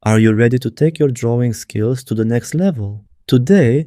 Are you ready to take your drawing skills to the next level? Today,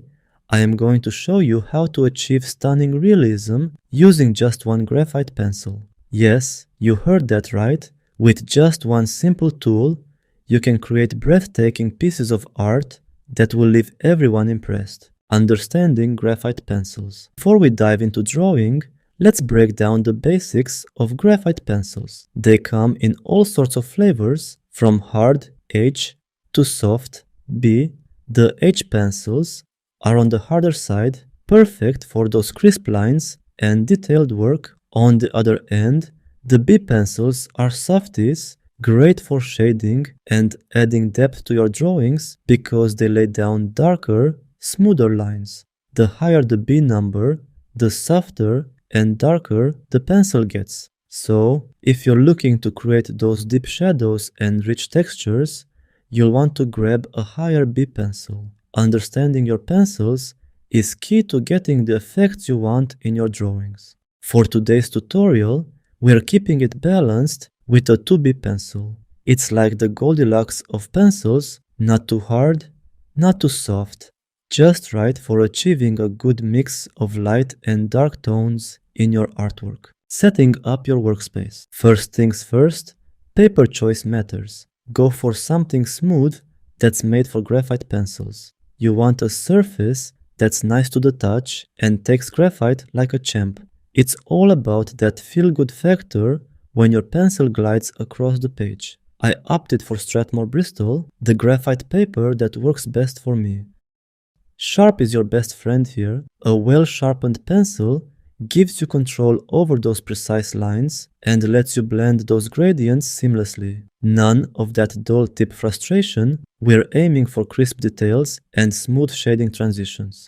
I am going to show you how to achieve stunning realism using just one graphite pencil. Yes, you heard that right. With just one simple tool, you can create breathtaking pieces of art that will leave everyone impressed. Understanding graphite pencils. Before we dive into drawing, let's break down the basics of graphite pencils. They come in all sorts of flavors, from hard H to soft B. The H pencils are on the harder side, perfect for those crisp lines and detailed work. On the other end, the B pencils are softies, great for shading and adding depth to your drawings because they lay down darker, smoother lines. The higher the B number, the softer and darker the pencil gets. So, if you're looking to create those deep shadows and rich textures, you'll want to grab a higher B pencil. Understanding your pencils is key to getting the effects you want in your drawings. For today's tutorial, we're keeping it balanced with a 2B pencil. It's like the Goldilocks of pencils, not too hard, not too soft, just right for achieving a good mix of light and dark tones in your artwork. Setting up your workspace. First things first, paper choice matters. Go for something smooth that's made for graphite pencils. You want a surface that's nice to the touch and takes graphite like a champ. It's all about that feel-good factor when your pencil glides across the page. I opted for Strathmore Bristol, the graphite paper that works best for me. Sharp is your best friend here. A well-sharpened pencil gives you control over those precise lines and lets you blend those gradients seamlessly. None of that dull tip frustration. We're aiming for crisp details and smooth shading transitions.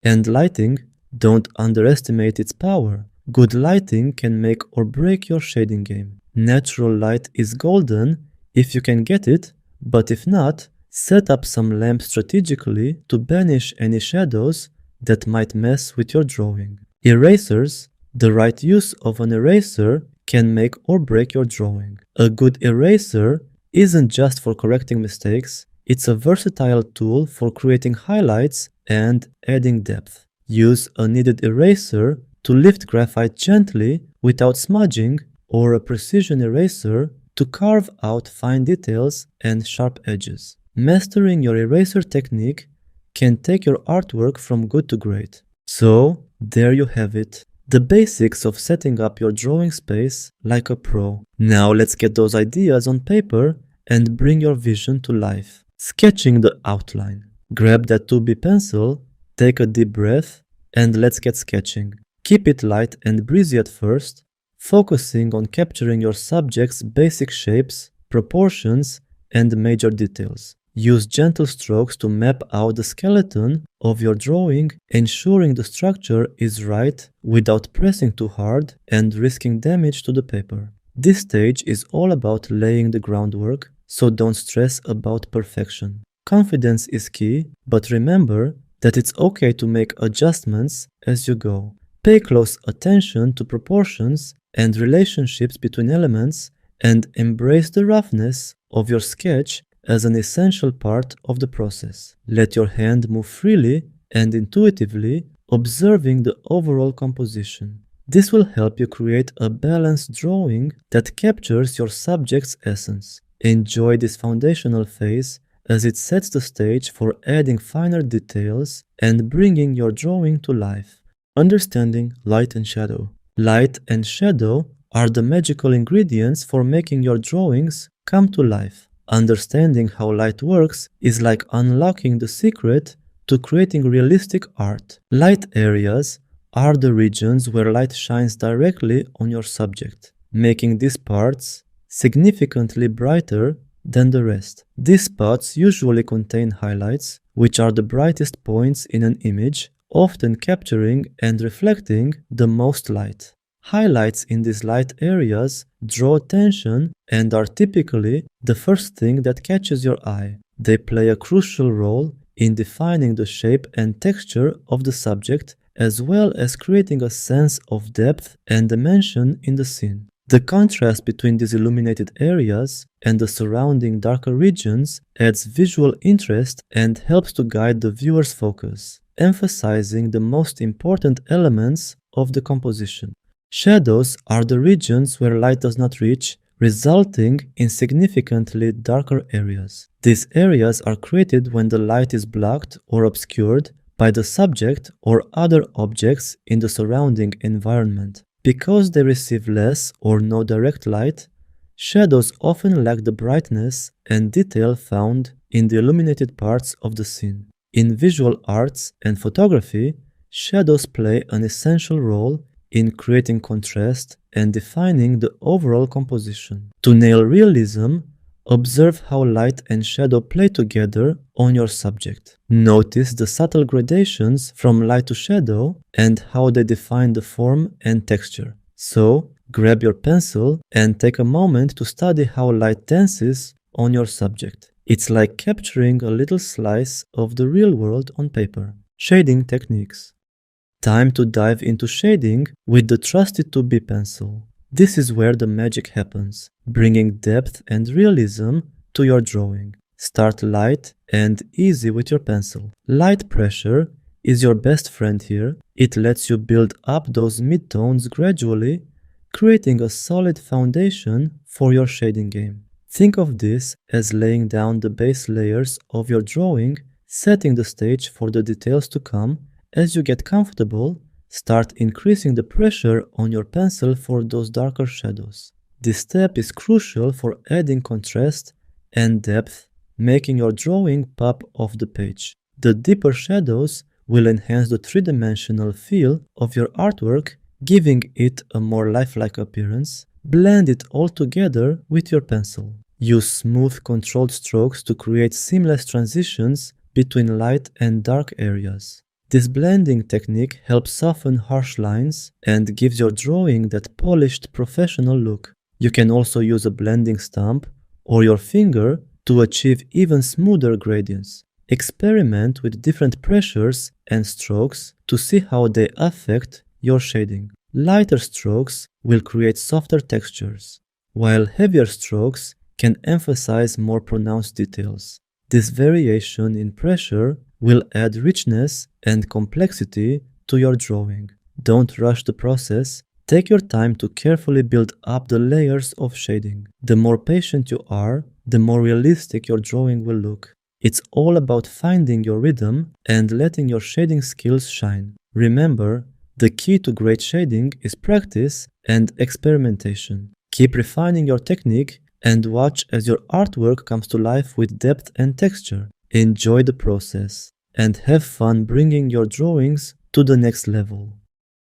And lighting, don't underestimate its power. Good lighting can make or break your shading game. Natural light is golden if you can get it, but if not, set up some lamps strategically to banish any shadows that might mess with your drawing. Erasers. The right use of an eraser can make or break your drawing. A good eraser isn't just for correcting mistakes, it's a versatile tool for creating highlights and adding depth. Use a kneaded eraser to lift graphite gently without smudging, or a precision eraser to carve out fine details and sharp edges. Mastering your eraser technique can take your artwork from good to great. So, there you have it. The basics of setting up your drawing space like a pro. Now let's get those ideas on paper and bring your vision to life. Sketching the outline. Grab that 2B pencil, take a deep breath, and let's get sketching. Keep it light and breezy at first, focusing on capturing your subject's basic shapes, proportions, and major details. Use gentle strokes to map out the skeleton of your drawing, ensuring the structure is right without pressing too hard and risking damage to the paper. This stage is all about laying the groundwork, so don't stress about perfection. Confidence is key, but remember that it's okay to make adjustments as you go. Pay close attention to proportions and relationships between elements, and embrace the roughness of your sketch as an essential part of the process. Let your hand move freely and intuitively, observing the overall composition. This will help you create a balanced drawing that captures your subject's essence. Enjoy this foundational phase as it sets the stage for adding finer details and bringing your drawing to life. Understanding light and shadow. Light and shadow are the magical ingredients for making your drawings come to life. Understanding how light works is like unlocking the secret to creating realistic art. Light areas are the regions where light shines directly on your subject, making these parts significantly brighter than the rest. These spots usually contain highlights, which are the brightest points in an image, often capturing and reflecting the most light. Highlights in these light areas draw attention and are typically the first thing that catches your eye. They play a crucial role in defining the shape and texture of the subject, as well as creating a sense of depth and dimension in the scene. The contrast between these illuminated areas and the surrounding darker regions adds visual interest and helps to guide the viewer's focus, emphasizing the most important elements of the composition. Shadows are the regions where light does not reach, resulting in significantly darker areas. These areas are created when the light is blocked or obscured by the subject or other objects in the surrounding environment. Because they receive less or no direct light, shadows often lack the brightness and detail found in the illuminated parts of the scene. In visual arts and photography, shadows play an essential role in creating contrast and defining the overall composition. To nail realism, observe how light and shadow play together on your subject. Notice the subtle gradations from light to shadow and how they define the form and texture. So, grab your pencil and take a moment to study how light dances on your subject. It's like capturing a little slice of the real world on paper. Shading techniques. Time to dive into shading with the trusted 2B pencil. This is where the magic happens, bringing depth and realism to your drawing. Start light and easy with your pencil. Light pressure is your best friend here. It lets you build up those midtones gradually, creating a solid foundation for your shading game. Think of this as laying down the base layers of your drawing, setting the stage for the details to come. As you get comfortable, start increasing the pressure on your pencil for those darker shadows. This step is crucial for adding contrast and depth, making your drawing pop off the page. The deeper shadows will enhance the three-dimensional feel of your artwork, giving it a more lifelike appearance. Blend it all together with your pencil. Use smooth, controlled strokes to create seamless transitions between light and dark areas. This blending technique helps soften harsh lines and gives your drawing that polished professional look. You can also use a blending stump or your finger to achieve even smoother gradients. Experiment with different pressures and strokes to see how they affect your shading. Lighter strokes will create softer textures, while heavier strokes can emphasize more pronounced details. This variation in pressure will add richness and complexity to your drawing. Don't rush the process. Take your time to carefully build up the layers of shading. The more patient you are, the more realistic your drawing will look. It's all about finding your rhythm and letting your shading skills shine. Remember, the key to great shading is practice and experimentation. Keep refining your technique and watch as your artwork comes to life with depth and texture. Enjoy the process and have fun bringing your drawings to the next level.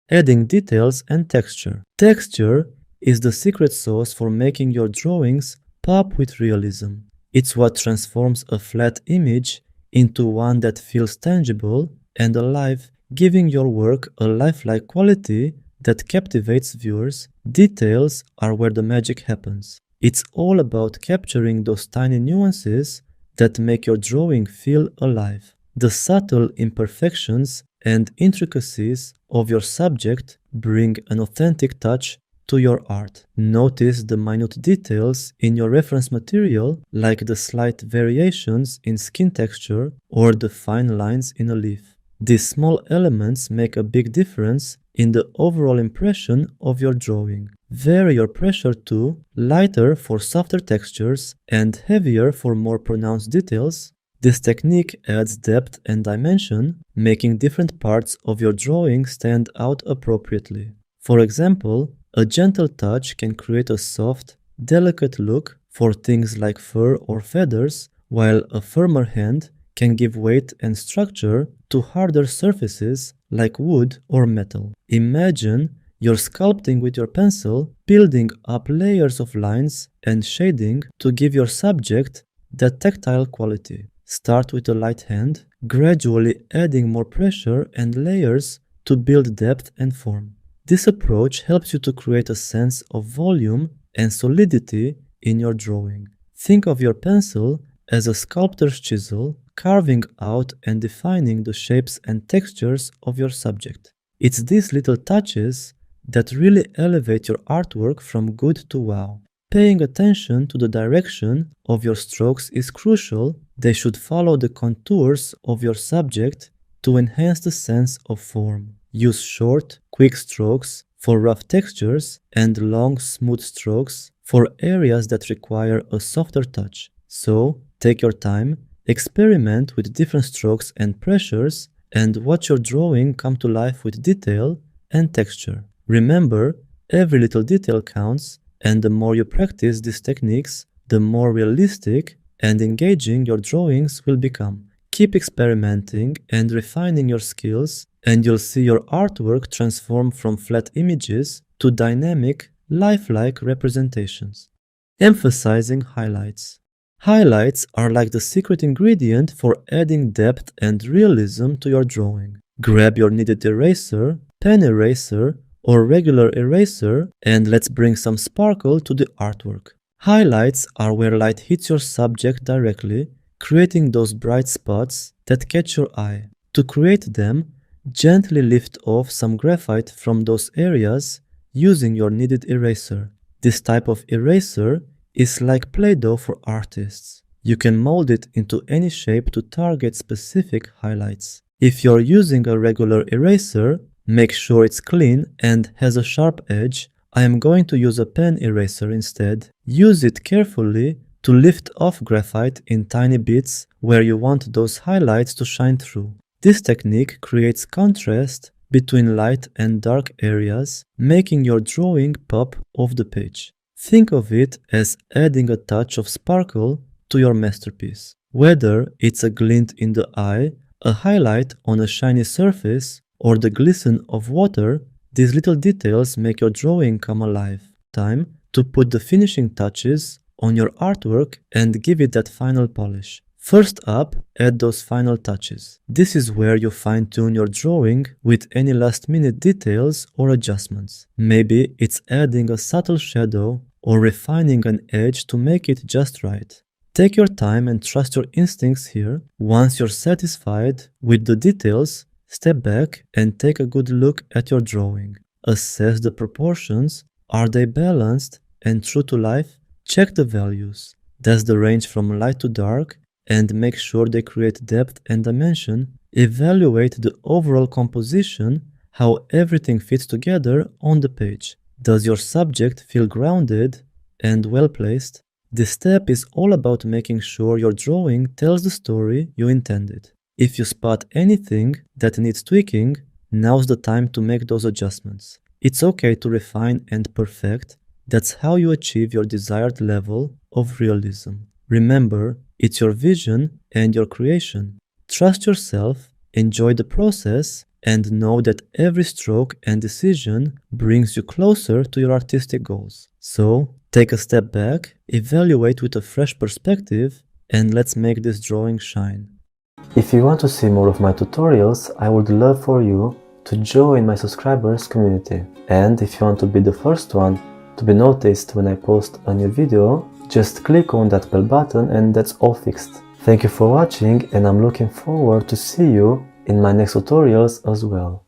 Adding details and texture. Texture is the secret sauce for making your drawings pop with realism. It's what transforms a flat image into one that feels tangible and alive, giving your work a lifelike quality that captivates viewers. Details are where the magic happens. It's all about capturing those tiny nuances that make your drawing feel alive. The subtle imperfections and intricacies of your subject bring an authentic touch to your art. Notice the minute details in your reference material, like the slight variations in skin texture or the fine lines in a leaf. These small elements make a big difference in the overall impression of your drawing. Vary your pressure to lighter for softer textures and heavier for more pronounced details. This technique adds depth and dimension, making different parts of your drawing stand out appropriately. For example, a gentle touch can create a soft, delicate look for things like fur or feathers, while a firmer hand can give weight and structure to harder surfaces like wood or metal. Imagine you're sculpting with your pencil, building up layers of lines and shading to give your subject that tactile quality. Start with a light hand, gradually adding more pressure and layers to build depth and form. This approach helps you to create a sense of volume and solidity in your drawing. Think of your pencil as a sculptor's chisel, carving out and defining the shapes and textures of your subject. It's these little touches that really elevate your artwork from good to wow. Paying attention to the direction of your strokes is crucial. They should follow the contours of your subject to enhance the sense of form. Use short, quick strokes for rough textures and long, smooth strokes for areas that require a softer touch. So, take your time, experiment with different strokes and pressures, and watch your drawing come to life with detail and texture. Remember, every little detail counts, and the more you practice these techniques, the more realistic and engaging your drawings will become. Keep experimenting and refining your skills, and you'll see your artwork transform from flat images to dynamic, lifelike representations. Emphasizing highlights. Highlights are like the secret ingredient for adding depth and realism to your drawing. Grab your kneaded eraser, pen eraser, or regular eraser, and let's bring some sparkle to the artwork. Highlights are where light hits your subject directly, creating those bright spots that catch your eye. To create them, gently lift off some graphite from those areas using your kneaded eraser. This type of eraser is like Play-Doh for artists. You can mold it into any shape to target specific highlights. If you're using a regular eraser, make sure it's clean and has a sharp edge. I am going to use a pen eraser instead. Use it carefully to lift off graphite in tiny bits where you want those highlights to shine through. This technique creates contrast between light and dark areas, making your drawing pop off the page. Think of it as adding a touch of sparkle to your masterpiece. Whether it's a glint in the eye, a highlight on a shiny surface, or the glisten of water, these little details make your drawing come alive. Time to put the finishing touches on your artwork and give it that final polish. First up, add those final touches. This is where you fine-tune your drawing with any last-minute details or adjustments. Maybe it's adding a subtle shadow or refining an edge to make it just right. Take your time and trust your instincts here. Once you're satisfied with the details, step back and take a good look at your drawing. Assess the proportions. Are they balanced and true to life? Check the values. Does the range from light to dark? And make sure they create depth and dimension. Evaluate the overall composition, how everything fits together on the page. Does your subject feel grounded and well placed? This step is all about making sure your drawing tells the story you intended. If you spot anything that needs tweaking, now's the time to make those adjustments. It's okay to refine and perfect. That's how you achieve your desired level of realism. Remember, it's your vision and your creation. Trust yourself, enjoy the process, and know that every stroke and decision brings you closer to your artistic goals. So, take a step back, evaluate with a fresh perspective, and let's make this drawing shine. If you want to see more of my tutorials, I would love for you to join my subscribers community. And if you want to be the first one to be noticed when I post a new video, just click on that bell button and that's all fixed. Thank you for watching, and I'm looking forward to see you in my next tutorials as well.